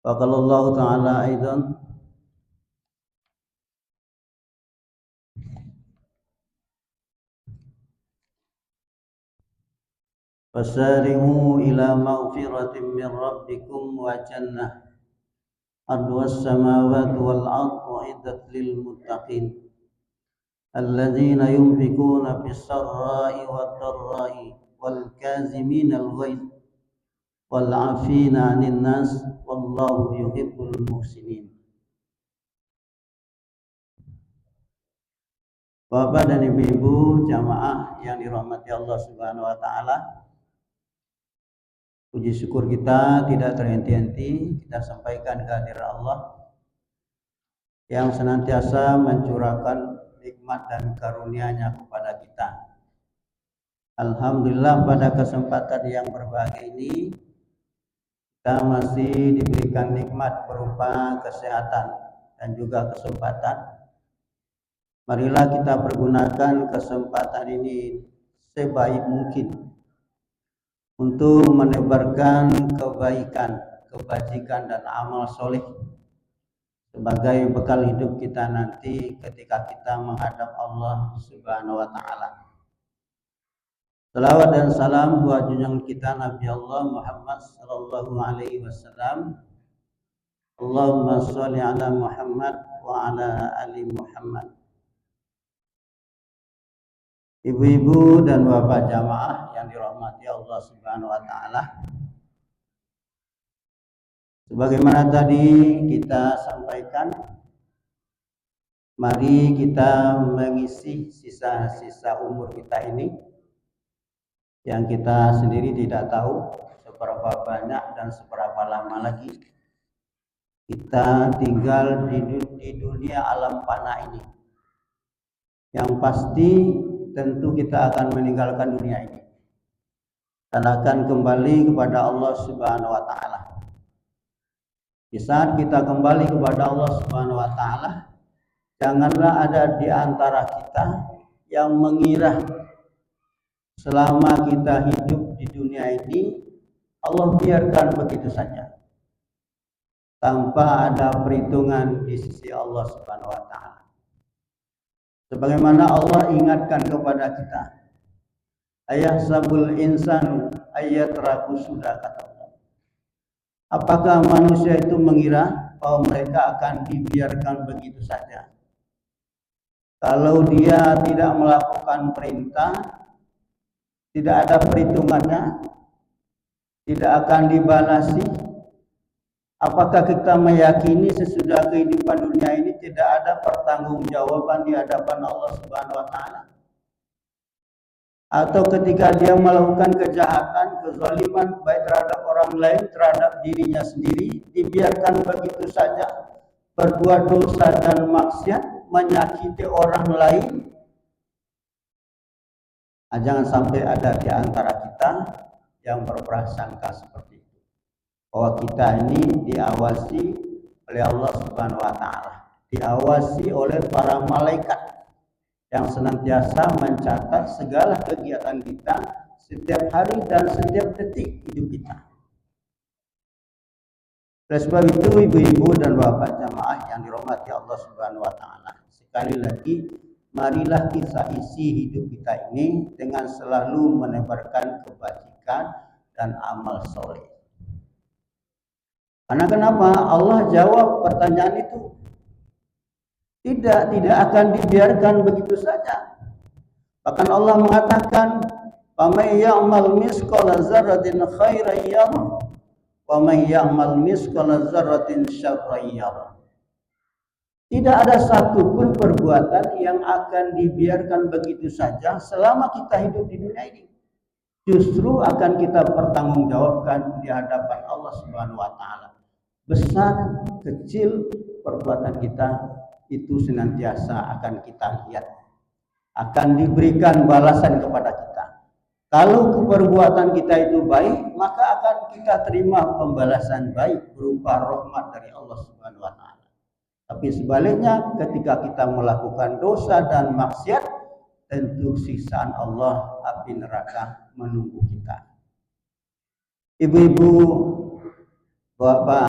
وقال الله تعالى أيضا فسارعوا إلى مغفرة من ربكم وجنة أرضها السماوات والأرض أعدت للمتقين الذين ينفقون في السراء والضراء والكاظمين الغيظ والعافين عن الناس والله يحب المحسنين. Bapak dan Ibu-ibu jamaah yang dirahmati Allah Subhanahu wa taala, puji syukur kita tidak terhenti-henti kita sampaikan kehadiran Allah yang senantiasa mencurahkan nikmat dan karunia-Nya kepada kita. Alhamdulillah, pada kesempatan yang berbahagia ini kita masih diberikan nikmat berupa kesehatan dan juga kesempatan. Marilah kita pergunakan kesempatan ini sebaik mungkin untuk menebarkan kebaikan, kebajikan dan amal soleh sebagai bekal hidup kita nanti ketika kita menghadap Allah Subhanahu wa taala. Salawat dan salam buat junjungan kita Nabi Allah Muhammad sallallahu alaihi wasallam. Allahumma sholli ala Muhammad wa ala ali Muhammad. Ibu-ibu dan bapak jamaah yang dirahmati Allah Subhanahu wa taala. Sebagaimana tadi kita sampaikan, mari kita mengisi sisa-sisa umur kita ini yang kita sendiri tidak tahu seberapa banyak dan seberapa lama lagi kita tinggal di dunia alam fana ini. Yang pasti tentu kita akan meninggalkan dunia ini dan akan kembali kepada Allah Subhanahu wa taala. Di saat kita kembali kepada Allah Subhanahu wa taala, janganlah ada di antara kita yang mengira selama kita hidup di dunia ini Allah biarkan begitu saja tanpa ada perhitungan di sisi Allah Subhanahu wa taala. Sebagaimana Allah ingatkan kepada kita, ayahsabul insanu ayyatraku sudah, kata Allah. Apakah manusia itu mengira bahwa mereka akan dibiarkan begitu saja? Kalau dia tidak melakukan perintah, tidak ada perhitungannya, tidak akan dibalasi. Apakah kita meyakini sesudah kehidupan dunia ini tidak ada pertanggungjawaban di hadapan Allah Subhanahu wa taala? Atau ketika dia melakukan kejahatan, kezaliman baik terhadap orang lain, terhadap dirinya sendiri, dibiarkan begitu saja, berbuat dosa dan maksiat, menyakiti orang lain? Jangan sampai ada di antara kita yang berprasangka seperti itu, bahwa kita ini diawasi oleh Allah Subhanahu wa taala, diawasi oleh para malaikat yang senantiasa mencatat segala kegiatan kita setiap hari dan setiap detik hidup kita. Oleh sebab itu, ibu-ibu dan bapak jamaah yang dirahmati Allah Subhanahu wa taala, sekali lagi marilah kita isi hidup kita ini dengan selalu menebarkan kebajikan dan amal soleh. Karena kenapa? Allah jawab pertanyaan itu. Tidak akan dibiarkan begitu saja. Bahkan Allah mengatakan, "Faman ya'mal misqala dzarratin khairan yarah, wa man ya'mal misqala dzarratin syarran yarah." Tidak ada satupun perbuatan yang akan dibiarkan begitu saja selama kita hidup di dunia ini. Justru akan kita pertanggungjawabkan di hadapan Allah Subhanahu wa taala. Besar, kecil perbuatan kita itu senantiasa akan kita lihat, akan diberikan balasan kepada kita. Kalau perbuatan kita itu baik, maka akan kita terima pembalasan baik berupa rahmat dari Allah Subhanahu wa taala. Tapi sebaliknya, ketika kita melakukan dosa dan maksiat, tentu siksaan Allah, api neraka menunggu kita. Ibu-ibu, bapak,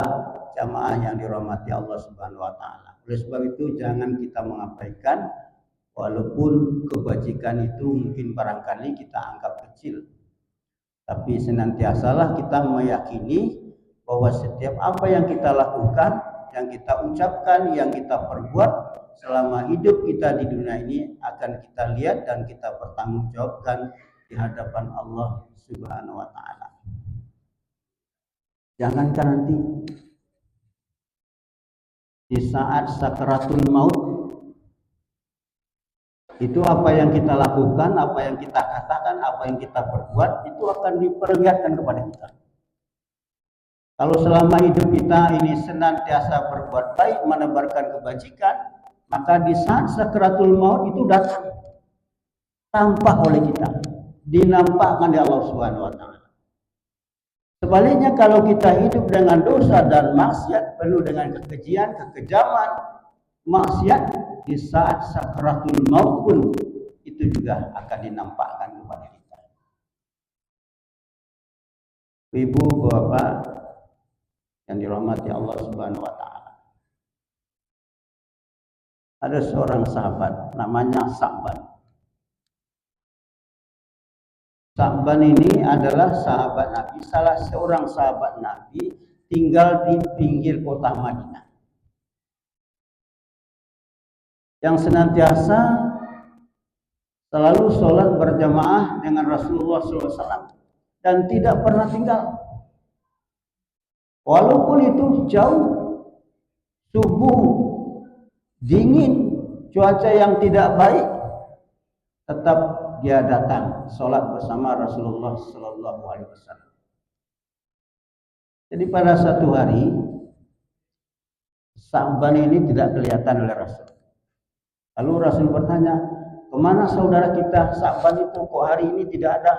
jamaah yang dirahmati Allah Subhanahu wa taala. Oleh sebab itu jangan kita mengabaikan walaupun kebajikan itu mungkin barangkali kita anggap kecil. Tapi senantiasalah kita meyakini bahwa setiap apa yang kita lakukan, yang kita ucapkan, yang kita perbuat selama hidup kita di dunia ini akan kita lihat dan kita pertanggungjawabkan di hadapan Allah Subhanahu wa taala. Jangankan nanti di saat sakaratul maut, itu apa yang kita lakukan, apa yang kita katakan, apa yang kita perbuat itu akan diperlihatkan kepada kita. Kalau selama hidup kita ini senantiasa berbuat baik, menebarkan kebajikan, maka di saat sakaratul maut itu datang, tampak oleh kita, dinampakkan di Allah Subhanahu wa taala. Sebaliknya kalau kita hidup dengan dosa dan maksiat, penuh dengan kekejian, kekejaman, maksiat, di saat sakaratul maut pun itu juga akan dinampakkan kepada kita. Ibu, bapak yang dirahmati Allah Subhanahu wa taala. Ada seorang sahabat namanya Sa'ban. Sa'ban ini adalah sahabat Nabi, salah seorang sahabat Nabi, tinggal di pinggir kota Madinah, yang senantiasa selalu sholat berjamaah dengan Rasulullah SAW dan tidak pernah tinggal. Walaupun itu jauh, subuh, dingin, cuaca yang tidak baik, tetap dia datang sholat bersama Rasulullah SAW. Jadi pada satu hari, Sa'ban ini tidak kelihatan oleh Rasul. Lalu Rasul bertanya, kemana saudara kita Sa'ban itu, kok hari ini tidak ada?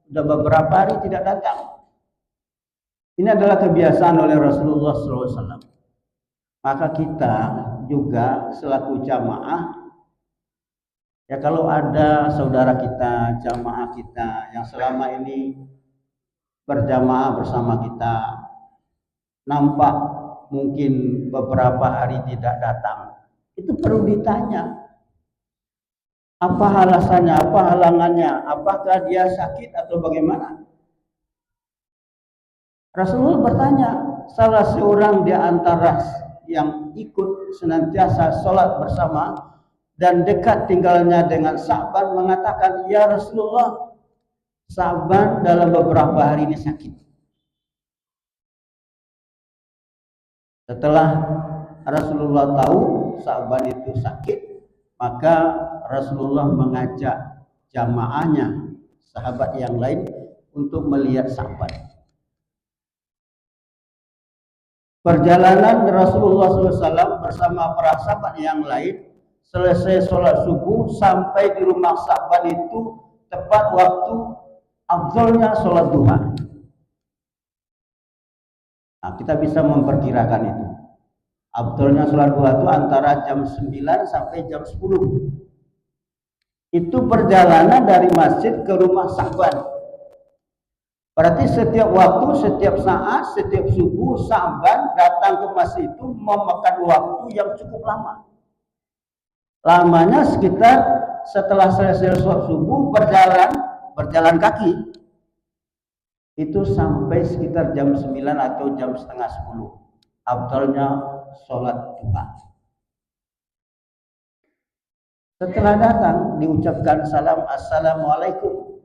Sudah beberapa hari tidak datang. Ini adalah kebiasaan oleh Rasulullah SAW. Maka kita juga selaku jamaah, ya kalau ada saudara kita, jamaah kita yang selama ini berjamaah bersama kita, nampak mungkin beberapa hari tidak datang, itu perlu ditanya. Apa alasannya, apa halangannya, apakah dia sakit atau bagaimana? Rasulullah bertanya, salah seorang di antara yang ikut senantiasa sholat bersama dan dekat tinggalnya dengan Sa'ban mengatakan, ya Rasulullah, Sa'ban dalam beberapa hari ini sakit. Setelah Rasulullah tahu Sa'ban itu sakit, maka Rasulullah mengajak jamaahnya, sahabat yang lain, untuk melihat Sa'ban. Perjalanan Rasulullah SAW bersama para sahabat yang lain, selesai sholat subuh sampai di rumah Sa'ban itu tepat waktu afdolnya sholat duha. Nah, kita bisa memperkirakan itu. Afdolnya sholat duha itu antara jam 9 sampai jam 10. Itu perjalanan dari masjid ke rumah Sa'ban. Berarti setiap waktu, setiap saat, setiap subuh, Sa'ban datang ke masjid itu memakan waktu yang cukup lama. Lamanya sekitar setelah selesai sholat subuh berjalan kaki. Itu sampai sekitar jam 9 atau jam setengah 10. Afdalnya sholat duha. Setelah datang diucapkan salam, assalamualaikum.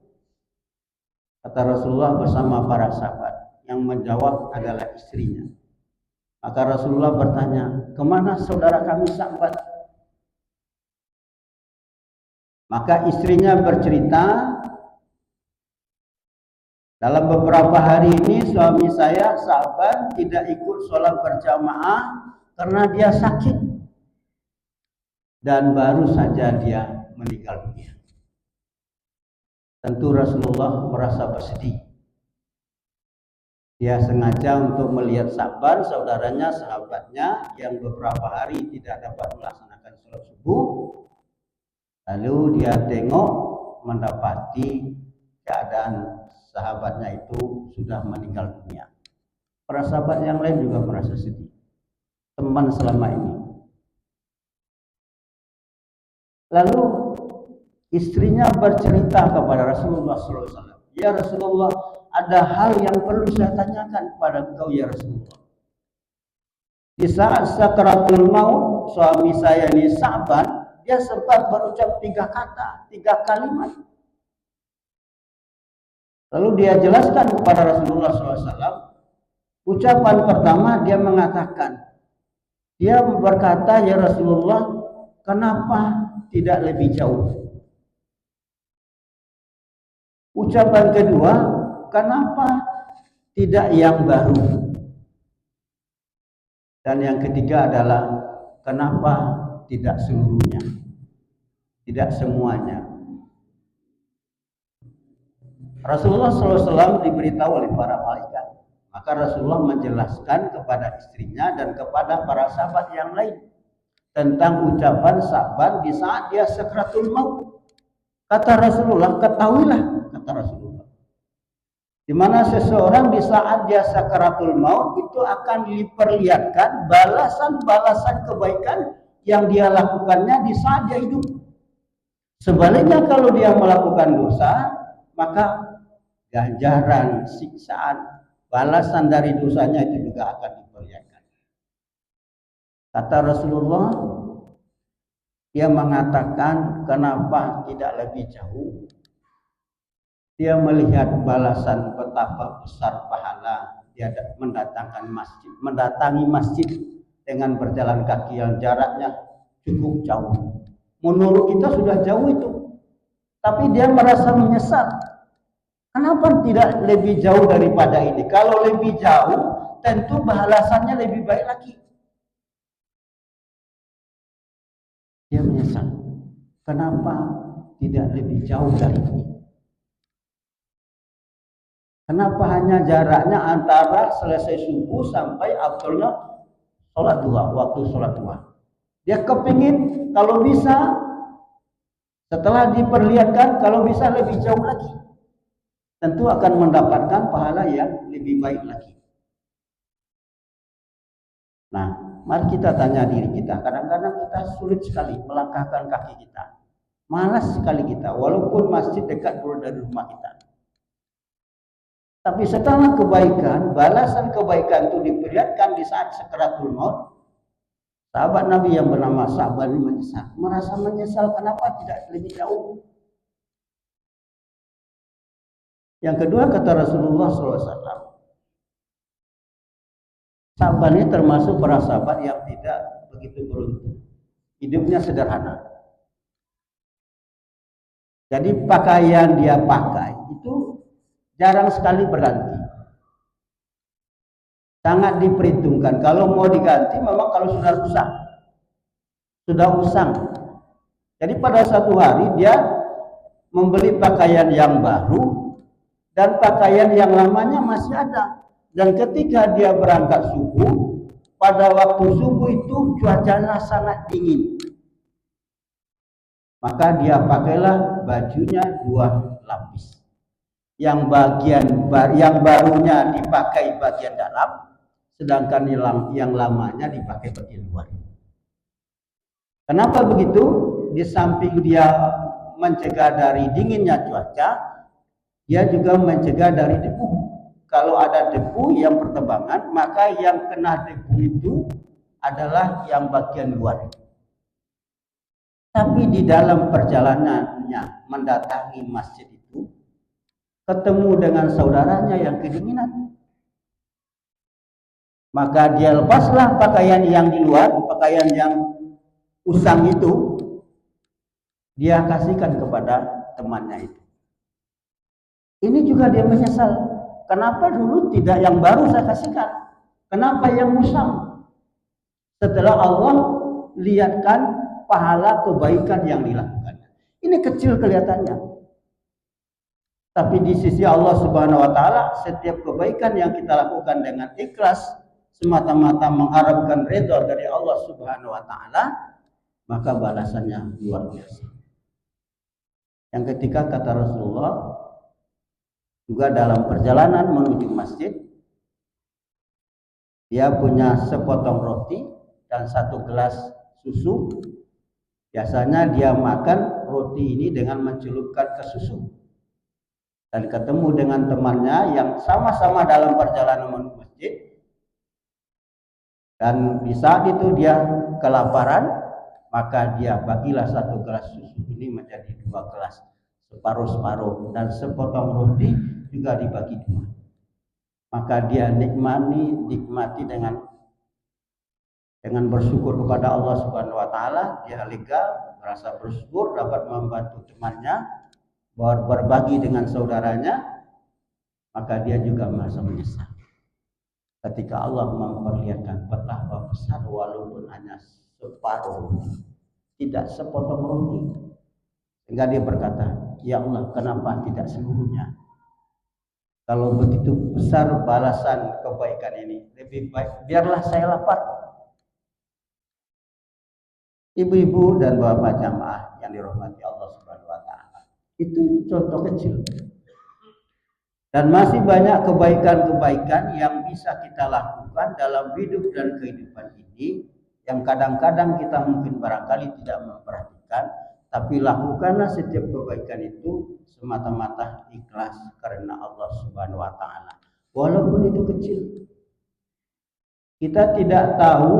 Kata Rasulullah bersama para sahabat, yang menjawab adalah istrinya. Maka Rasulullah bertanya, kemana saudara kami Sa'ban? Maka istrinya bercerita, dalam beberapa hari ini suami saya Sa'ban tidak ikut sholat berjamaah karena dia sakit. Dan baru saja dia meninggal dunia. Tentu Rasulullah merasa bersedih. Dia sengaja untuk melihat Sa'ban, saudaranya, sahabatnya yang beberapa hari tidak dapat melaksanakan sholat subuh. Lalu dia tengok mendapati keadaan sahabatnya itu sudah meninggal dunia. Para sahabat yang lain juga merasa sedih. teman selama ini. Lalu istrinya bercerita kepada Rasulullah SAW, ya Rasulullah, ada hal yang perlu saya tanyakan kepada engkau ya Rasulullah. Di saat sakaratul maut, suami saya ini Sa'ban, dia sempat berucap 3 kata, 3 kalimat. Lalu dia jelaskan kepada Rasulullah SAW. Ucapan pertama dia mengatakan, dia berkata, ya Rasulullah, kenapa tidak lebih jauh? Ucapan kedua, kenapa tidak yang baru? Dan yang ketiga adalah, kenapa tidak seluruhnya? Tidak semuanya. Rasulullah SAW diberitahu oleh para malaikat. Maka Rasulullah menjelaskan kepada istrinya dan kepada para sahabat yang lain tentang ucapan Sa'ban di saat dia sakratul maut. Kata Rasulullah, ketahuilah, kata Rasulullah, di mana seseorang di saat dia sakratul maut itu akan diperlihatkan balasan-balasan kebaikan yang dia lakukannya di saat dia hidup. Sebaliknya kalau dia melakukan dosa, maka ganjaran, siksaan, balasan dari dosanya itu juga akan diperlihatkan. Kata Rasulullah, dia mengatakan, kenapa tidak lebih jauh? Dia melihat balasan betapa besar pahala dia mendatangi masjid dengan berjalan kaki yang jaraknya cukup jauh. Menurut kita sudah jauh itu, tapi dia merasa menyesal. Kenapa tidak lebih jauh daripada ini? Kalau lebih jauh, tentu balasannya lebih baik lagi. Dia menyesal. Kenapa tidak lebih jauh dari ini? Kenapa hanya jaraknya antara selesai subuh sampai afdolnya sholat duha, waktu sholat duha? Dia kepingin kalau bisa setelah diperlihatkan kalau bisa lebih jauh lagi, tentu akan mendapatkan pahala yang lebih baik lagi. Nah, mari kita tanya diri kita. Kadang-kadang kita sulit sekali melangkahkan kaki kita, malas sekali kita, walaupun masjid dekat dari rumah kita. Tapi setelah kebaikan, balasan kebaikan itu diperlihatkan di saat sakaratul maut, sahabat Nabi yang bernama Sa'ban menyesal, merasa menyesal kenapa tidak lebih jauh. Yang kedua kata Rasulullah SAW, Sa'ban ini termasuk para sahabat yang tidak begitu beruntung, hidupnya sederhana. Jadi pakaian dia pakai itu jarang sekali berganti. Sangat diperhitungkan. Kalau mau diganti memang kalau sudah usang. Jadi pada satu hari dia membeli pakaian yang baru dan pakaian yang lamanya masih ada. Dan ketika dia berangkat subuh, pada waktu subuh itu cuacanya sangat dingin. Maka dia pakailah bajunya 2 lapis. Yang barunya dipakai bagian dalam, sedangkan yang lamanya dipakai bagian luar. Kenapa begitu? Di samping dia mencegah dari dinginnya cuaca, dia juga mencegah dari debu. Kalau ada debu yang berterbangan, maka yang kena debu itu adalah yang bagian luar. Tapi di dalam perjalanannya mendatangi masjid itu, ketemu dengan saudaranya yang kedinginan. Maka dia lepaslah pakaian yang di luar, pakaian yang usang itu, dia kasihkan kepada temannya itu. Ini juga dia menyesal. Kenapa dulu tidak yang baru saya kasihkan? Kenapa yang usang? Setelah Allah lihatkan pahala kebaikan yang dilakukan. Ini kecil kelihatannya. Tapi di sisi Allah Subhanahu wa taala, setiap kebaikan yang kita lakukan dengan ikhlas semata-mata mengharapkan ridha dari Allah Subhanahu wa taala, maka balasannya luar biasa. Yang ketiga kata Rasulullah, juga dalam perjalanan menuju masjid, dia punya sepotong roti dan 1 gelas susu, biasanya dia makan roti ini dengan mencelupkan ke susu. Dan ketemu dengan temannya yang sama-sama dalam perjalanan menuju masjid. Dan di saat itu dia kelaparan, maka dia bagilah 1 gelas susu ini menjadi 2 gelas, separuh-separuh, dan sepotong roti juga dibagi 2. Maka dia nikmati dengan bersyukur kepada Allah Subhanahu wa taala, dia lega, merasa bersyukur dapat membantu temannya, berbagi dengan saudaranya, maka dia juga merasa menyesal. Ketika Allah memperlihatkan betapa besar walaupun hanya separuh roti, tidak sepotong roti, sehingga dia berkata, ya Allah, kenapa tidak seluruhnya? Kalau begitu besar balasan kebaikan ini, lebih baik biarlah saya lapar. Ibu-ibu dan bapak jamaah yang dirahmati Allah Subhanahu wa taala, itu contoh kecil. Dan masih banyak kebaikan-kebaikan yang bisa kita lakukan dalam hidup dan kehidupan ini, yang kadang-kadang kita mungkin barangkali tidak memperhatikan, tapi lakukanlah setiap kebaikan itu semata-mata ikhlas karena Allah Subhanahu wa taala. Walaupun itu kecil. Kita tidak tahu,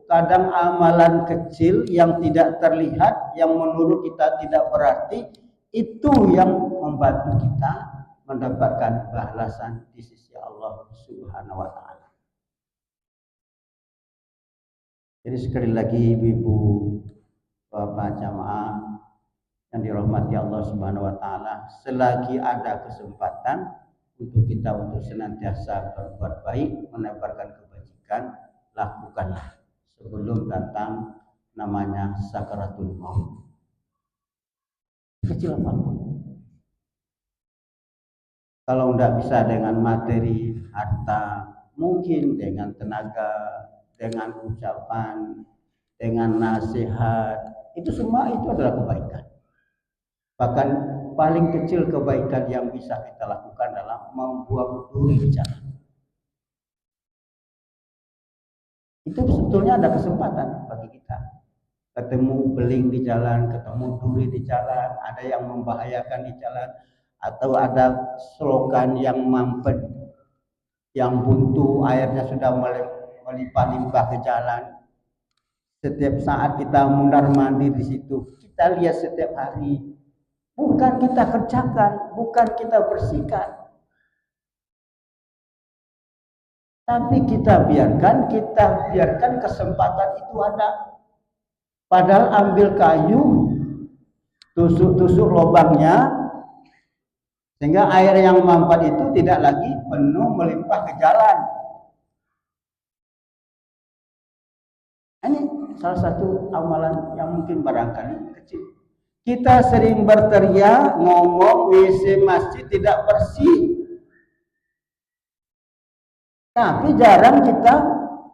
kadang amalan kecil yang tidak terlihat, yang menurut kita tidak berarti, itu yang membantu kita mendapatkan balasan di sisi Allah Subhanahu wa taala. Jadi sekali lagi ibu-ibu, bapak jamaah yang dirahmati Allah Subhanahu wa taala, selagi ada kesempatan untuk kita untuk senantiasa berbuat baik, menebarkan kebajikan, lakukanlah sebelum datang namanya sakaratul maut. Kecil apapun. Kalau tidak bisa dengan materi, harta, mungkin dengan tenaga, dengan ucapan, dengan nasihat, itu semua itu adalah kebaikan. Bahkan paling kecil kebaikan yang bisa kita lakukan adalah membuang duri di jalan. Itu sebetulnya ada kesempatan bagi kita. Ketemu beling di jalan, ketemu duri di jalan, ada yang membahayakan di jalan, atau ada selokan yang mampet, yang buntu, airnya sudah melimpah-limpah ke jalan. Setiap saat kita mundar mandir di situ, kita lihat setiap hari. Bukan kita kerjakan, bukan kita bersihkan, tapi kita biarkan kesempatan itu ada. Padahal ambil kayu, tusuk-tusuk lubangnya, sehingga air yang mampet itu tidak lagi penuh melimpah ke jalan. Ini salah satu amalan yang mungkin barangkali kecil. Kita sering berteriak, ngomong WC masjid tidak bersih, tapi jarang kita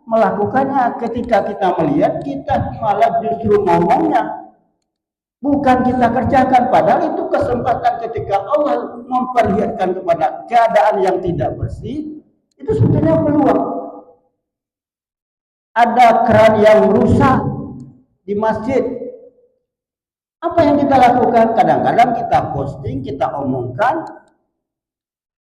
melakukannya. Ketika kita melihat, kita malah justru ngomongnya, bukan kita kerjakan. Padahal itu kesempatan ketika Allah memperlihatkan kepada keadaan yang tidak bersih, itu sebetulnya peluang. Ada keran yang rusak di masjid. Apa yang kita lakukan? Kadang-kadang kita posting, kita omongkan,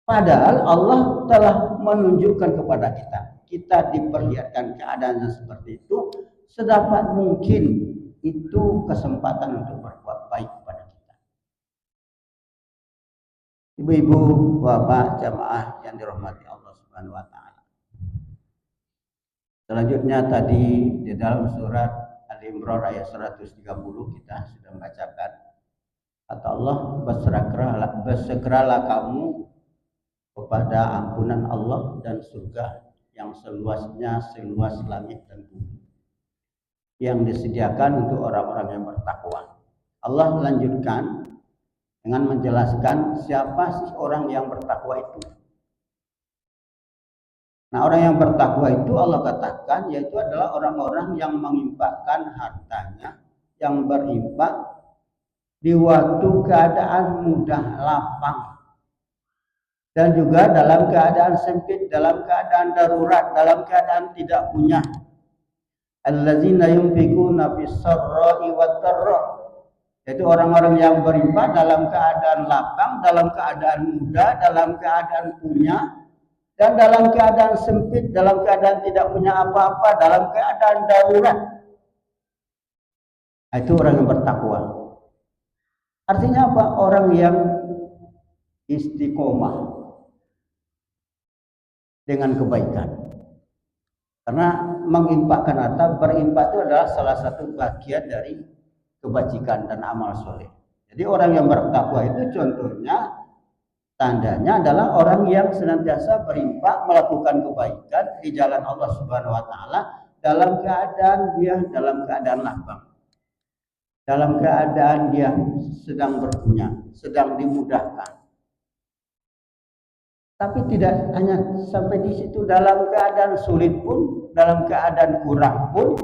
padahal Allah telah menunjukkan kepada kita. Kita diperlihatkan keadaannya seperti itu, sedapat mungkin itu kesempatan untuk berbuat baik kepada kita. Ibu-ibu, bapak, jamaah yang dirahmati Allah Subhanahu wa taala. Selanjutnya tadi di dalam surat Al-Imran ayat 130 kita sudah membacakan, kata Allah, bersegeralah kamu kepada ampunan Allah dan surga yang seluasnya seluas langit dan bumi, yang disediakan untuk orang-orang yang bertakwa. Allah lanjutkan dengan menjelaskan siapa sih orang yang bertakwa itu. Nah, orang yang bertakwa itu Allah katakan yaitu adalah orang-orang yang menginfakkan hartanya, yang berinfak di waktu keadaan mudah, lapang, dan juga dalam keadaan sempit, dalam keadaan darurat, dalam keadaan tidak punya. allazina yunfikuna fis sarra'i wat dharra, yaitu orang-orang yang berinfak dalam keadaan lapang, dalam keadaan muda, dalam keadaan punya, dan dalam keadaan sempit, dalam keadaan tidak punya apa-apa, dalam keadaan darurat. Itu orang yang bertakwa. Artinya apa? Orang yang istiqomah dengan kebaikan. Karena menginfakkan harta, berinfak itu adalah salah satu bagian dari kebajikan dan amal soleh. Jadi orang yang bertakwa itu contohnya, tandanya adalah orang yang senantiasa berinfak, melakukan kebaikan di jalan Allah Subhanahu wa taala dalam keadaan dia dalam keadaan lapang. Dalam keadaan dia sedang berpunya, sedang dimudahkan. Tapi tidak hanya sampai di situ, dalam keadaan sulit pun, dalam keadaan kurang pun,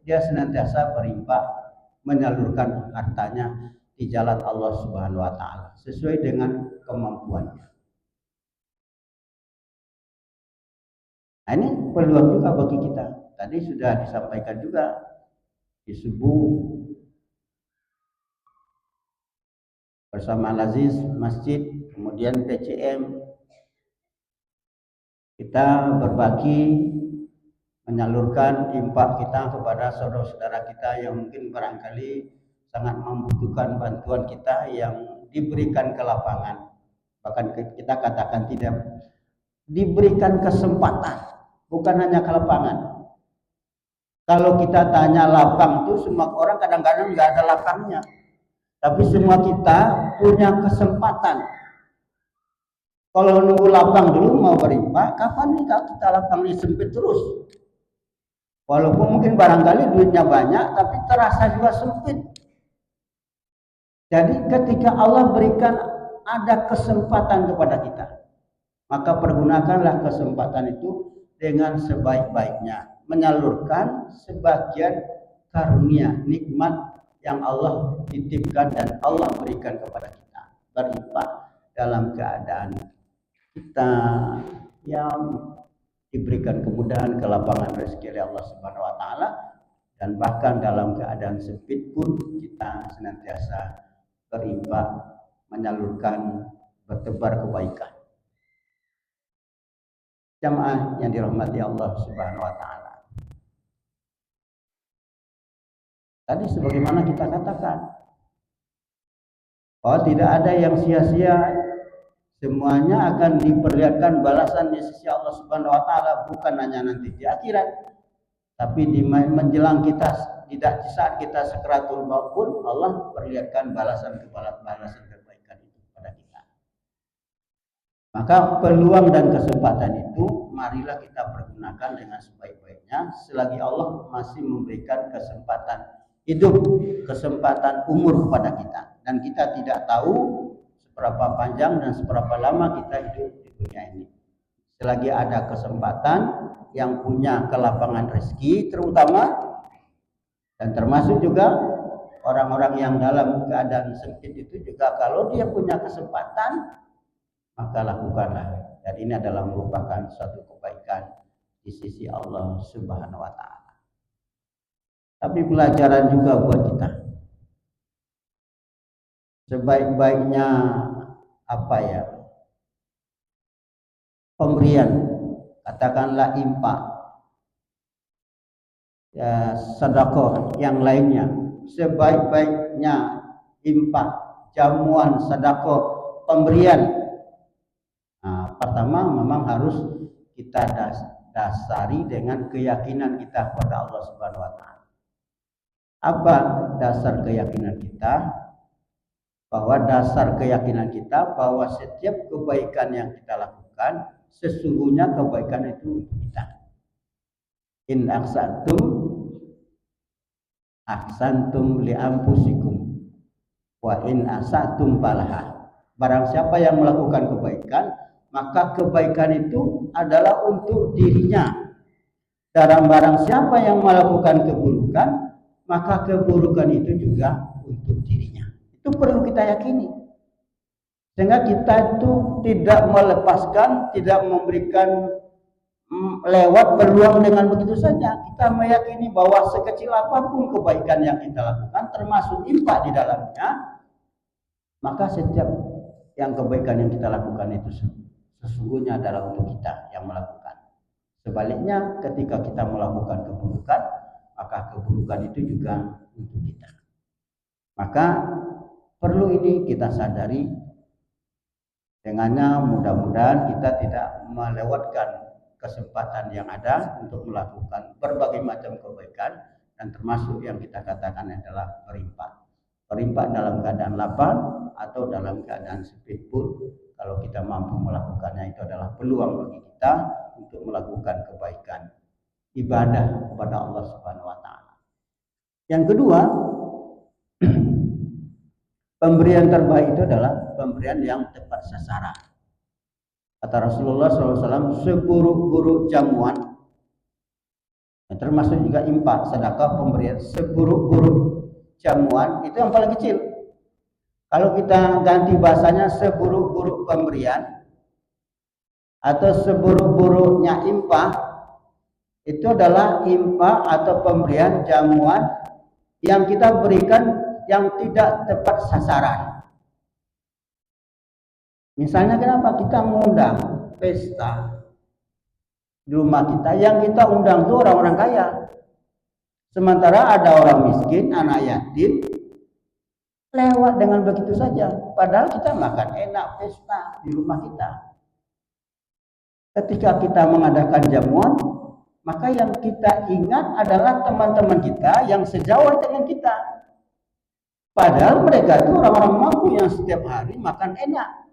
dia senantiasa berinfak, menyalurkan hartanya di jalan Allah Subhanahu wa taala sesuai dengan kemampuannya. Nah, ini peluang juga bagi kita. Tadi sudah disampaikan juga di subuh bersama Al-Aziz Masjid, kemudian PCM, kita berbagi, menyalurkan infak kita kepada saudara-saudara kita yang mungkin barangkali sangat membutuhkan bantuan kita yang diberikan ke lapangan. Bahkan kita katakan tidak diberikan kesempatan, bukan hanya ke lapangan. Kalau kita tanya lapang itu, semua orang kadang-kadang nggak ada lapangnya. Tapi semua kita punya kesempatan. Kalau nunggu lapang dulu mau berinfak, kapan nih kita lapang ini sempit terus? Walaupun mungkin barangkali duitnya banyak, tapi terasa juga sempit. Jadi ketika Allah berikan ada kesempatan kepada kita, maka pergunakanlah kesempatan itu dengan sebaik-baiknya, menyalurkan sebagian karunia, nikmat yang Allah titipkan dan Allah berikan kepada kita. Berinfak dalam keadaan kita yang diberikan kemudahan, kelapangan rezeki oleh Allah Subhanahu wa taala, dan bahkan dalam keadaan sempit pun kita senantiasa berinfak, menyalurkan, bertebar kebaikan. Jamaah yang dirahmati Allah Subhanahu wa taala. Tadi sebagaimana kita katakan, bahwa tidak ada yang sia-sia, semuanya akan diperlihatkan balasan di sisi Allah Subhanahu wa taala, bukan hanya nanti di akhirat, tapi di menjelang kita, tidak di saat kita sakaratul maut pun Allah perlihatkan balasan kebaikan itu kepada kita. Maka peluang dan kesempatan itu marilah kita pergunakan dengan sebaik-baiknya selagi Allah masih memberikan kesempatan hidup, kesempatan umur kepada kita, dan kita tidak tahu seberapa panjang dan seberapa lama kita hidup di dunia ini. Selagi ada kesempatan, yang punya kelapangan rezeki terutama, dan termasuk juga orang-orang yang dalam keadaan sempit itu juga, kalau dia punya kesempatan maka lakukanlah, dan ini adalah merupakan suatu kebaikan di sisi Allah Subhanahu wa taala. Tapi pelajaran juga buat kita. Sebaik-baiknya pemberian, katakanlah infak, ya, sedekah yang lainnya, sebaik-baiknya infak, jamuan, sedekah, pemberian. Nah, pertama memang harus kita dasari dengan keyakinan kita kepada Allah Subhanahu wa taala. Apa dasar keyakinan kita? Bahwa dasar keyakinan kita bahwa setiap kebaikan yang kita lakukan, sesungguhnya kebaikan itu untuk kita. In ahsantum li anfusikum wa in asatum falaha. Barang siapa yang melakukan kebaikan, maka kebaikan itu adalah untuk dirinya. Dan barang siapa yang melakukan keburukan, maka keburukan itu juga untuk dirinya. Itu perlu kita yakini. Sehingga kita itu tidak melepaskan, tidak memberikan lewat peluang dengan begitu saja. Kita meyakini bahwa sekecil apapun kebaikan yang kita lakukan, termasuk infak di dalamnya, maka setiap yang kebaikan yang kita lakukan itu sesungguhnya adalah untuk kita yang melakukan. Sebaliknya, ketika kita melakukan keburukan, maka keburukan itu juga untuk kita. Maka perlu ini kita sadari. Dengannya mudah-mudahan kita tidak melewatkan kesempatan yang ada untuk melakukan berbagai macam kebaikan, dan termasuk yang kita katakan adalah berinfak. Berinfak dalam keadaan lapang atau dalam keadaan sempit pun, kalau kita mampu melakukannya, itu adalah peluang bagi kita untuk melakukan kebaikan ibadah kepada Allah Subhanahu wa taala. Yang kedua, pemberian terbaik itu adalah pemberian yang tepat sasaran. Kata Rasulullah SAW, seburuk-buruk jamuan, termasuk juga infak, sedekah, pemberian, seburuk-buruk jamuan itu yang paling kecil. Kalau kita ganti bahasanya, seburuk-buruk pemberian atau seburuk-buruknya infak, itu adalah infak atau pemberian jamuan yang kita berikan yang tidak tepat sasaran. Misalnya kenapa kita mengundang pesta di rumah kita, yang kita undang itu orang-orang kaya, sementara ada orang miskin, anak yatim, lewat dengan begitu saja. Padahal kita makan enak pesta di rumah kita. Ketika kita mengadakan jamuan, maka yang kita ingat adalah teman-teman kita yang sejauh dengan kita. Padahal mereka itu orang-orang mampu yang setiap hari makan enak.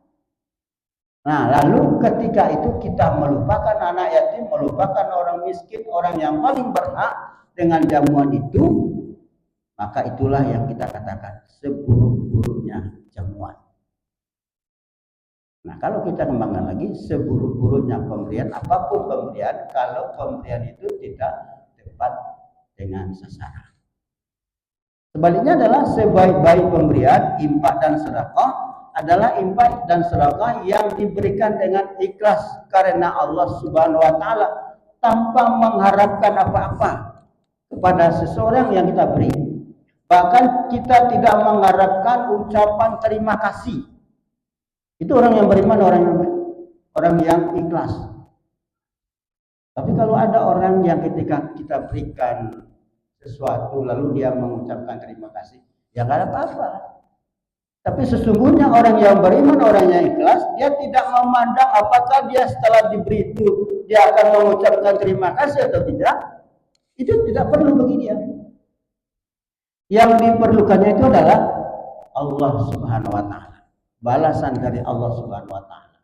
Nah, lalu ketika itu kita melupakan anak yatim, melupakan orang miskin, orang yang paling berhak dengan jamuan itu, maka itulah yang kita katakan seburuk-buruknya jamuan. Nah, kalau kita kembangkan lagi, seburuk-buruknya pemberian, apapun pemberian, kalau pemberian itu tidak tepat dengan sasaran. Sebaliknya adalah sebaik-baik pemberian, infak dan sedekah, adalah infak dan sedekah yang diberikan dengan ikhlas karena Allah Subhanahu wa taala, tanpa mengharapkan apa-apa kepada seseorang yang kita beri. Bahkan kita tidak mengharapkan ucapan terima kasih. Itu orang yang beriman, orang yang ikhlas. Tapi kalau ada orang yang ketika kita berikan sesuatu lalu dia mengucapkan terima kasih, ya nggak ada apa-apa. Tapi sesungguhnya orang yang beriman, orang yang ikhlas, dia tidak memandang apakah dia setelah diberi itu dia akan mengucapkan terima kasih atau tidak. Itu tidak perlu bagi dia. Yang diperlukannya itu adalah Allah Subhanahu wa taala. Balasan dari Allah Subhanahu wa taala.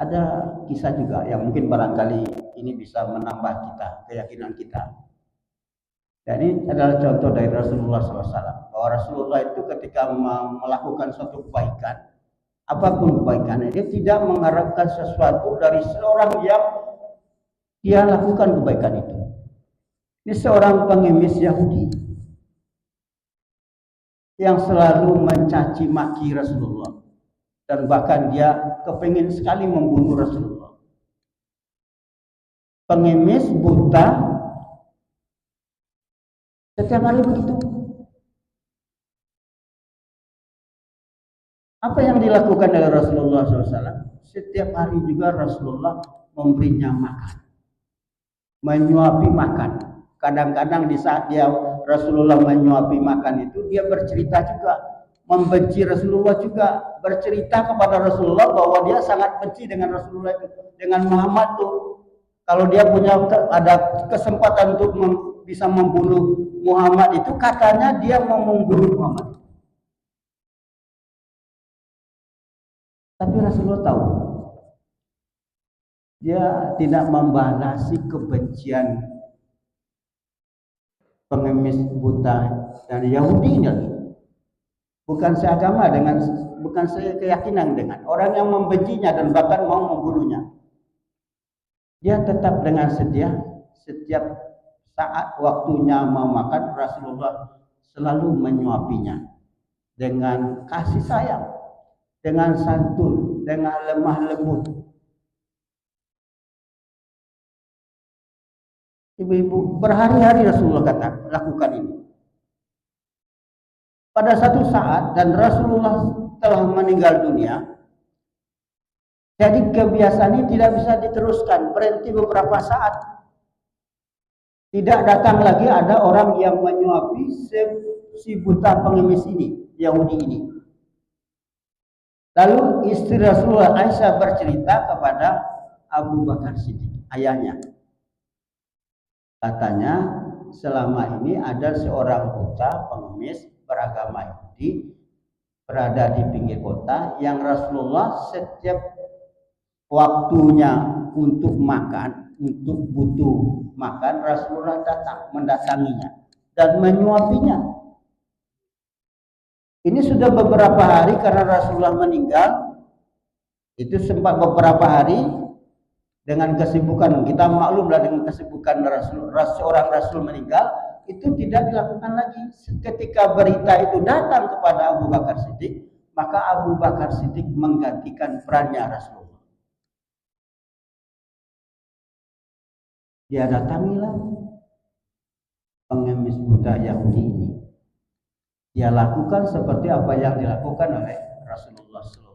Ada kisah juga yang mungkin barangkali ini bisa menambah kita, keyakinan kita. Dan ini adalah contoh dari Rasulullah SAW. Bahwa Rasulullah itu ketika melakukan suatu kebaikan, apapun kebaikannya, dia tidak mengharapkan sesuatu dari seorang yang dia lakukan kebaikan itu. Ini seorang pengemis Yahudi yang selalu mencaci maki Rasulullah, dan bahkan dia kepingin sekali membunuh Rasulullah. Pengemis buta, setiap hari begitu. Apa yang dilakukan oleh Rasulullah SAW? Setiap hari juga Rasulullah memberinya makan, menyuapi makan. Kadang-kadang di saat dia Rasulullah menyuapi makan itu, dia bercerita juga, membenci Rasulullah juga, bercerita kepada Rasulullah bahwa dia sangat benci dengan Rasulullah itu, dengan Muhammad itu. Kalau dia punya ada kesempatan untuk bisa membunuh Muhammad itu, katanya dia mau membunuh Muhammad. Tapi Rasulullah tahu dia tidak membalasi kebencian pengemis buta dan Yahudi ini. Bukan seagama dengan, bukan sekeyakinan dengan orang yang membencinya dan bahkan mau membunuhnya. Dia tetap dengan setia, setiap saat waktunya mau makan, Rasulullah selalu menyuapinya dengan kasih sayang, dengan santun, dengan lemah lembut. Ibu-ibu, berhari-hari Rasulullah kata lakukan ini. Pada satu saat dan Rasulullah telah meninggal dunia, jadi kebiasaan ini tidak bisa diteruskan, berhenti beberapa saat. Tidak datang lagi ada orang yang menyuapi si buta pengemis ini, Yahudi ini. Lalu istri Rasulullah Aisyah bercerita kepada Abu Bakar Siddiq, ayahnya. Katanya selama ini ada seorang buta pengemis beragama Yahudi berada di pinggir kota yang Rasulullah setiap waktunya untuk makan, untuk butuh makan, Rasulullah datang mendatanginya dan menyuapinya. Ini sudah beberapa hari karena Rasulullah meninggal. Itu sempat beberapa hari dengan kesibukan, kita maklumlah dengan kesibukan seorang Rasul meninggal, itu tidak dilakukan lagi. Ketika berita itu datang kepada Abu Bakar Siddiq, maka Abu Bakar Siddiq menggantikan perannya Rasulullah. Dia datangilah pengemis buta Yahudi ini. Dia lakukan seperti apa yang dilakukan oleh Rasulullah SAW.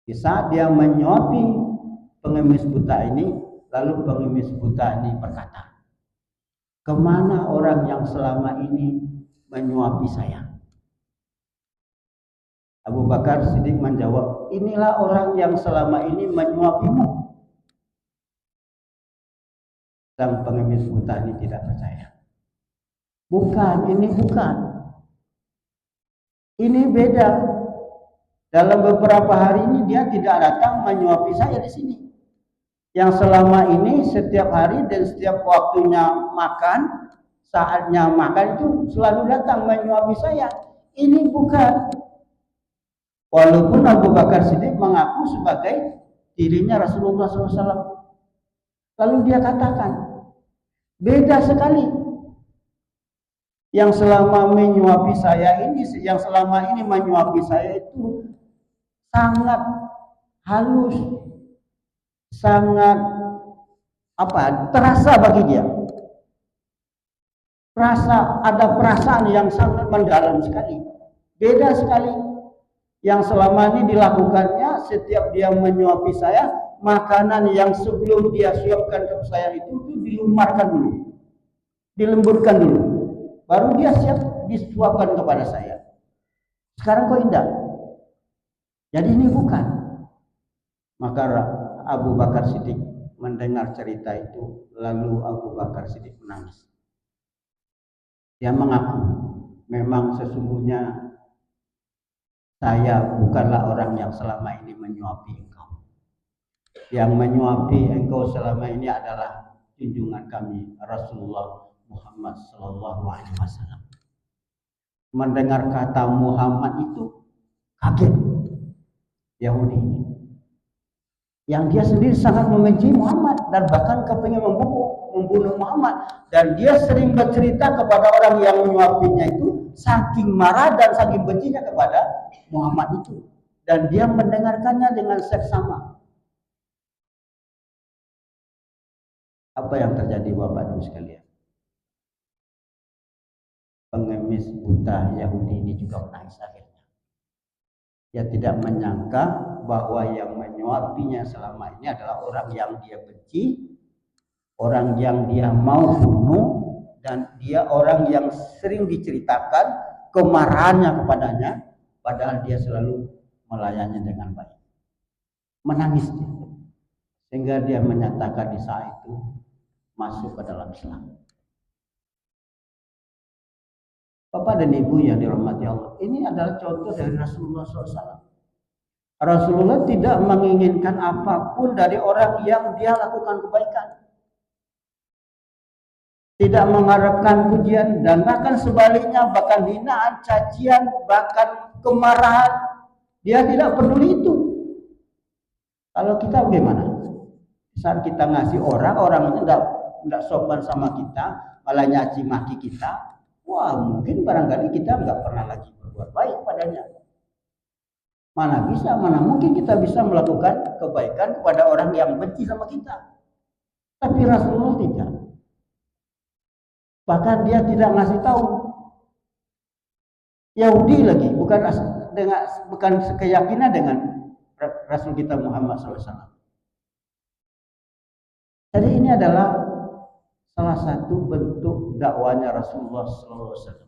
Di saat dia menyuapi pengemis buta ini, lalu pengemis buta ini berkata, "Kemana orang yang selama ini menyuapi saya?" Abu Bakar Siddiq menjawab, "Inilah orang yang selama ini menyuapimu." Sang pengemis buta ini tidak percaya. Bukan, ini bukan. Ini beda. Dalam beberapa hari ini dia tidak datang menyuapi saya di sini. Yang selama ini setiap hari dan setiap waktunya makan, saatnya makan itu selalu datang menyuapi saya. Ini bukan. Walaupun Abu Bakar Siddiq mengaku sebagai dirinya Rasulullah SAW. Lalu dia katakan, beda sekali. Yang selama menyuapi saya ini, yang selama ini menyuapi saya itu sangat halus, sangat terasa bagi dia. Ada perasaan yang sangat mendalam sekali. Beda sekali. Yang selama ini dilakukannya setiap dia menyuapi saya, makanan yang sebelum dia siapkan ke saya itu dilumarkan dulu, dilembutkan dulu, baru dia siap disuapkan kepada saya. Sekarang kok indah. Jadi ini bukan. Maka Abu Bakar Siddiq mendengar cerita itu, lalu Abu Bakar Siddiq menangis. Dia mengaku, memang sesungguhnya saya bukanlah orang yang selama ini menyuapi engkau. Yang menyuapi engkau selama ini adalah junjungan kami Rasulullah Muhammad SAW. Mendengar kata Muhammad itu kaget Yahudi ini. Yang dia sendiri sangat membenci Muhammad dan bahkan kepingin membunuh Muhammad. Dan dia sering bercerita kepada orang yang menyuapinya itu saking marah dan saking bencinya kepada Muhammad itu. Dan dia mendengarkannya dengan seksama. Apa yang terjadi Bapak Ibu sekalian? Pengemis buta Yahudi ini juga menangis akhirnya. Dia tidak menyangka bahwa yang menyuapinya selama ini adalah orang yang dia benci, orang yang dia mau bunuh, dan dia orang yang sering diceritakan kemarahannya kepadanya, padahal dia selalu melayani dengan baik. Menangis dia, sehingga dia menyatakan di saat itu masuk ke dalam Islam. Bapak dan Ibu yang dirahmati Allah, ini adalah contoh dari Rasulullah SAW. Rasulullah tidak menginginkan apapun dari orang yang dia lakukan kebaikan. Tidak mengharapkan pujian dan bahkan sebaliknya, bahkan hinaan, cacian, bahkan kemarahan. Dia tidak peduli itu. Kalau kita bagaimana? Saat kita ngasih orang itu tidak sopan sama kita, malah nyaci maki kita. Wah, mungkin barangkali kita nggak pernah lagi berbuat baik padanya. Mana bisa, mana mungkin kita bisa melakukan kebaikan kepada orang yang benci sama kita. Tapi Rasulullah tidak. Bahkan dia tidak ngasih tahu. Yahudi lagi, bukan sekeyakinan dengan Rasul kita Muhammad SAW. Jadi ini adalah salah satu bentuk dakwanya Rasulullah SAW.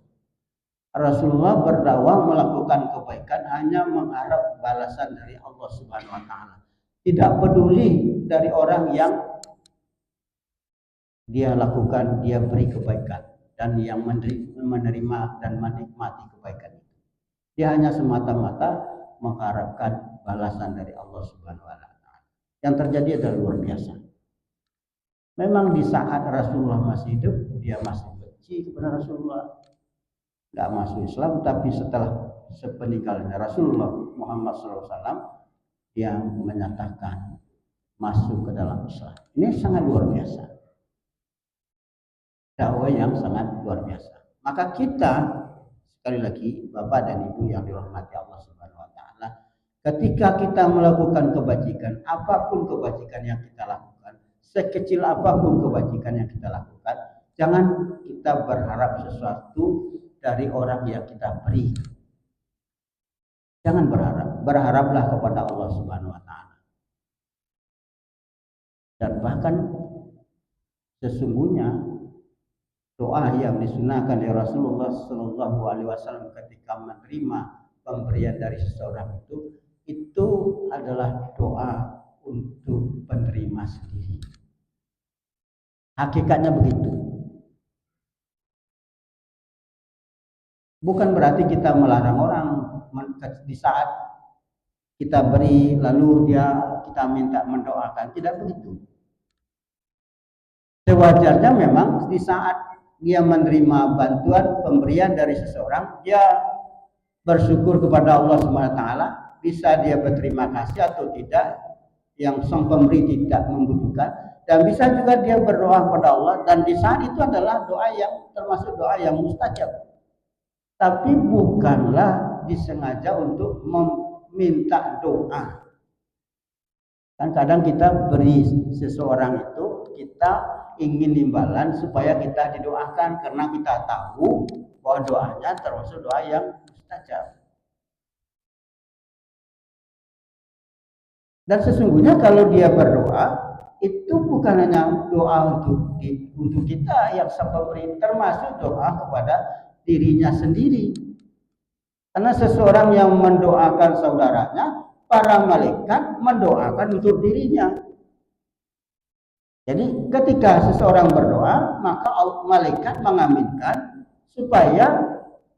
Rasulullah berdakwah melakukan kebaikan hanya mengharap balasan dari Allah Subhanahu wa taala. Tidak peduli dari orang yang dia lakukan, dia beri kebaikan dan yang menerima dan menikmati kebaikan itu. Dia hanya semata-mata mengharapkan balasan dari Allah Subhanahu wa taala. Yang terjadi adalah luar biasa. Memang di saat Rasulullah masih hidup, dia masih benci kepada Rasulullah, nggak masuk Islam. Tapi setelah sepeninggalnya Rasulullah Muhammad SAW, dia menyatakan masuk ke dalam Islam. Ini sangat luar biasa, dakwah yang sangat luar biasa. Maka kita, sekali lagi Bapak dan Ibu yang dirahmati Allah Subhanahu wa taala, ketika kita melakukan kebajikan, apapun kebajikan yang kita lakukan, sekecil apapun kebajikan yang kita lakukan, jangan kita berharap sesuatu dari orang yang kita beri. Jangan berharaplah kepada Allah Subhanahu wa taala. Dan bahkan sesungguhnya doa yang disunahkan oleh Rasulullah Shallallahu Alaihi Wasallam ketika menerima pemberian dari seseorang itu adalah doa untuk penerima sendiri. Hakikatnya begitu. Bukan berarti kita melarang orang di saat kita beri lalu kita minta mendoakan, tidak begitu. Sewajarnya memang di saat dia menerima bantuan pemberian dari seseorang, dia bersyukur kepada Allah Subhanahu wa taala, bisa dia berterima kasih atau tidak, yang sang pemberi tidak membutuhkan, dan bisa juga dia berdoa kepada Allah, dan di saat itu adalah doa yang termasuk doa yang mustajab. Tapi bukanlah disengaja untuk meminta doa. Kan kadang kita beri seseorang itu, kita ingin imbalan supaya kita didoakan, karena kita tahu bahwa doanya termasuk doa yang mustajab. Dan sesungguhnya kalau dia berdoa, itu bukan hanya doa untuk kita yang sang pemberi, termasuk doa kepada dirinya sendiri. Karena seseorang yang mendoakan saudaranya, para malaikat mendoakan untuk dirinya. Jadi ketika seseorang berdoa, maka malaikat mengaminkan supaya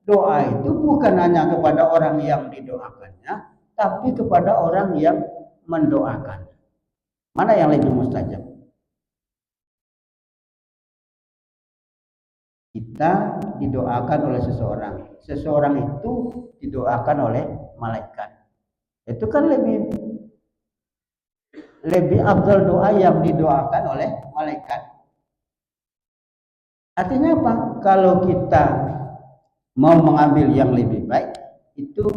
doa itu bukan hanya kepada orang yang didoakannya, tapi kepada orang yang mendoakan. Mana yang lebih mustajab? Kita didoakan oleh seseorang itu didoakan oleh malaikat. Itu kan lebih afdal doa yang didoakan oleh malaikat. Artinya apa? Kalau kita mau mengambil yang lebih baik, itu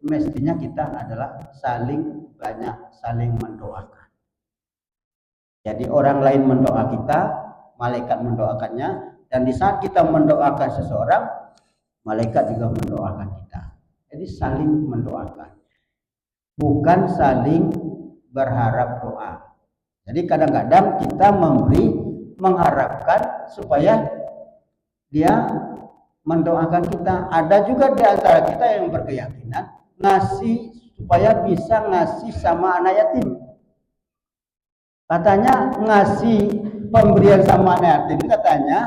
mestinya kita adalah saling mendoakan. Jadi orang lain mendoa kita, malaikat mendoakannya, dan di saat kita mendoakan seseorang, malaikat juga mendoakan kita. Jadi saling mendoakan, bukan saling berharap doa. Jadi kadang-kadang kita mengharapkan supaya dia mendoakan kita. Ada juga di antara kita yang berkeyakinan ngasih supaya bisa ngasih sama anak yatim. Katanya ngasih pemberian sama anak yatim, katanya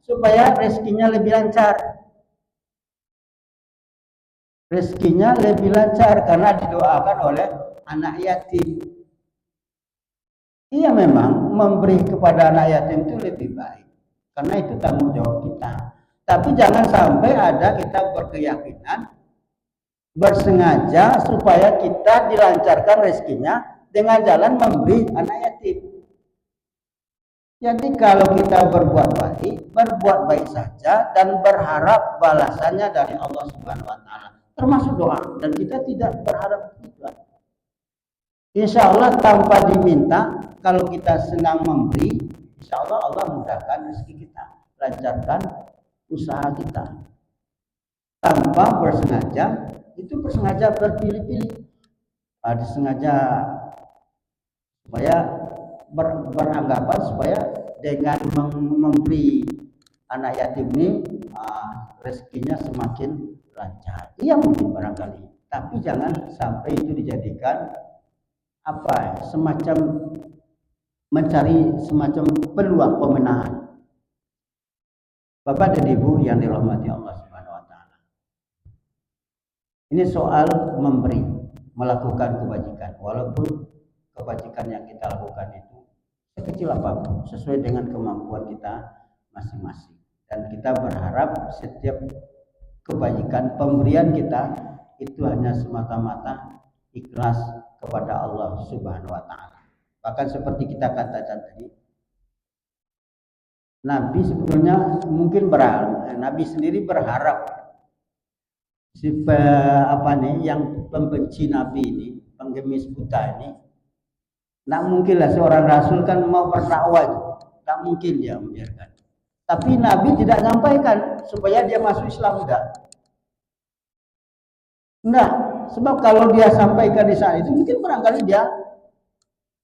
supaya rezekinya lebih lancar. Rezekinya lebih lancar karena didoakan oleh anak yatim. Iya, memang memberi kepada anak yatim itu lebih baik, karena itu tanggung jawab kita. Tapi jangan sampai ada kita berkeyakinan bersengaja supaya kita dilancarkan rezekinya dengan jalan memberi anak yatim. Jadi kalau kita berbuat baik saja dan berharap balasannya dari Allah Subhanahu wa taala, termasuk doa, dan kita tidak berharap itu. Insya Allah tanpa diminta, kalau kita senang memberi, insya Allah Allah mudahkan rezeki kita, lancarkan usaha kita tanpa bersengaja. Itu bersengaja berpilih-pilih, disengaja supaya beranggapan supaya dengan memberi anak yatim ini rezekinya semakin lancar. Iya mungkin barangkali, tapi jangan sampai itu dijadikan semacam mencari semacam peluang pemenahan. Bapak dan Ibu yang dirahmati Allah Subhanahu wa taala. Ini soal memberi, melakukan kebajikan, walaupun kebajikan yang kita lakukan itu sekecil apapun, sesuai dengan kemampuan kita masing-masing. Dan kita berharap setiap kebajikan pemberian kita itu hanya semata-mata ikhlas kepada Allah Subhanahu wa taala. Bahkan seperti kita katakan tadi, Nabi sebetulnya mungkin Nabi sendiri berharap yang pembenci Nabi ini, penggemis buta ini, nggak mungkin lah seorang rasul kan mau berdakwah itu, nggak mungkin dia membiarkan. Tapi Nabi tidak sampaikan supaya dia masuk Islam, enggak. Sebab kalau dia sampaikan di saat itu mungkin barangkali dia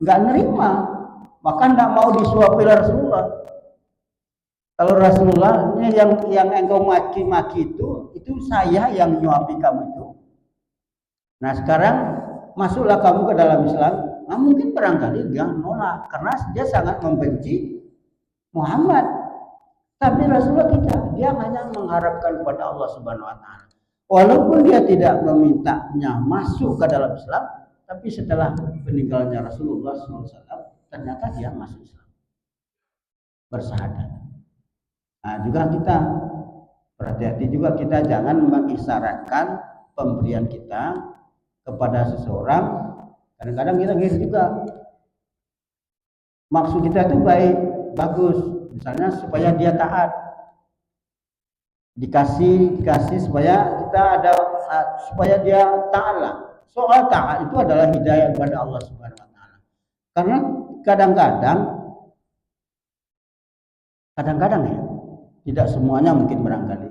nggak nerima, bahkan nggak mau disuapi Rasulullah. Kalau Rasulullah ini yang engkau maki-maki itu saya yang nyuapi kamu itu. Nah sekarang masuklah kamu ke dalam Islam. Nah mungkin barangkali dia menolak karena dia sangat membenci Muhammad. Tapi Rasulullah tidak, dia hanya mengharapkan kepada Allah Subhanahu wa taala. Walaupun dia tidak memintanya masuk ke dalam Islam, tapi setelah meninggalnya Rasulullah SAW, ternyata dia masuk Islam, bersyahadat. Nah juga kita berhati-hati juga, kita jangan mengisyaratkan pemberian kita kepada seseorang. Kadang-kadang kita gitu juga, maksud kita itu baik, bagus, misalnya supaya dia taat, dikasih supaya kita supaya dia taat lah. Soal taat itu adalah hidayah kepada Allah Subhanahu wa taala. Karena kadang-kadang ya, tidak semuanya mungkin barangkali.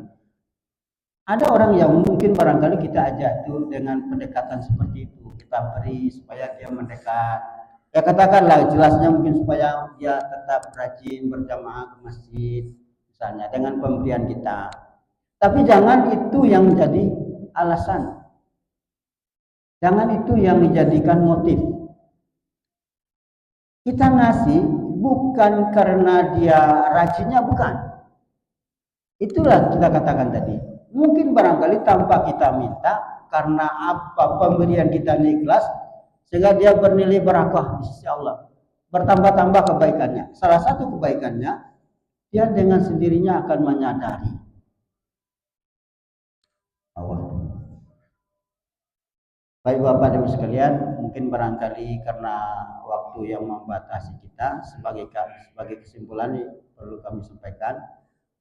Ada orang yang mungkin barangkali kita ajak itu dengan pendekatan seperti itu, kita beri supaya dia mendekat. Ya katakanlah jelasnya mungkin supaya dia tetap rajin berjamaah ke masjid, misalnya dengan pemberian kita. Tapi jangan itu yang menjadi alasan. Jangan itu yang dijadikan motif. Kita ngasih bukan karena dia rajinnya, bukan. Itulah kita katakan tadi. Mungkin barangkali tanpa kita minta, karena pemberian kita ikhlas, sehingga dia bernilai barakah di sisi Allah. Bertambah-tambah kebaikannya. Salah satu kebaikannya, dia dengan sendirinya akan menyadari Allah. Baik Bapak dan Ibu sekalian, mungkin barangkali karena waktu yang membatasi kita, sebagai kesimpulan perlu kami sampaikan.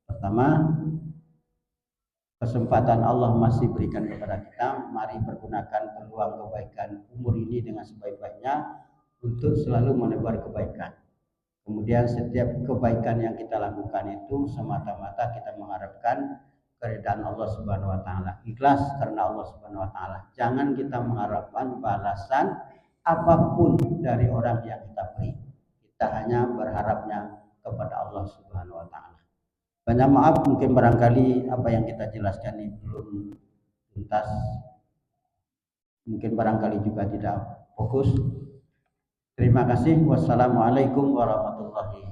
Pertama, kesempatan Allah masih berikan kepada kita. Mari pergunakan peluang kebaikan umur ini dengan sebaik-baiknya untuk selalu menebar kebaikan. Kemudian setiap kebaikan yang kita lakukan itu semata-mata kita mengharapkan keridhaan Allah Subhanahu wa taala. Ikhlas karena Allah Subhanahu wa taala. Jangan kita mengharapkan balasan apapun dari orang yang kita beri. Kita hanya berharapnya kepada Allah Subhanahu wa taala. Banyak maaf mungkin barangkali apa yang kita jelaskan ini belum tuntas, mungkin barangkali juga tidak fokus. Terima kasih. Wassalamualaikum warahmatullahi wabarakatuh.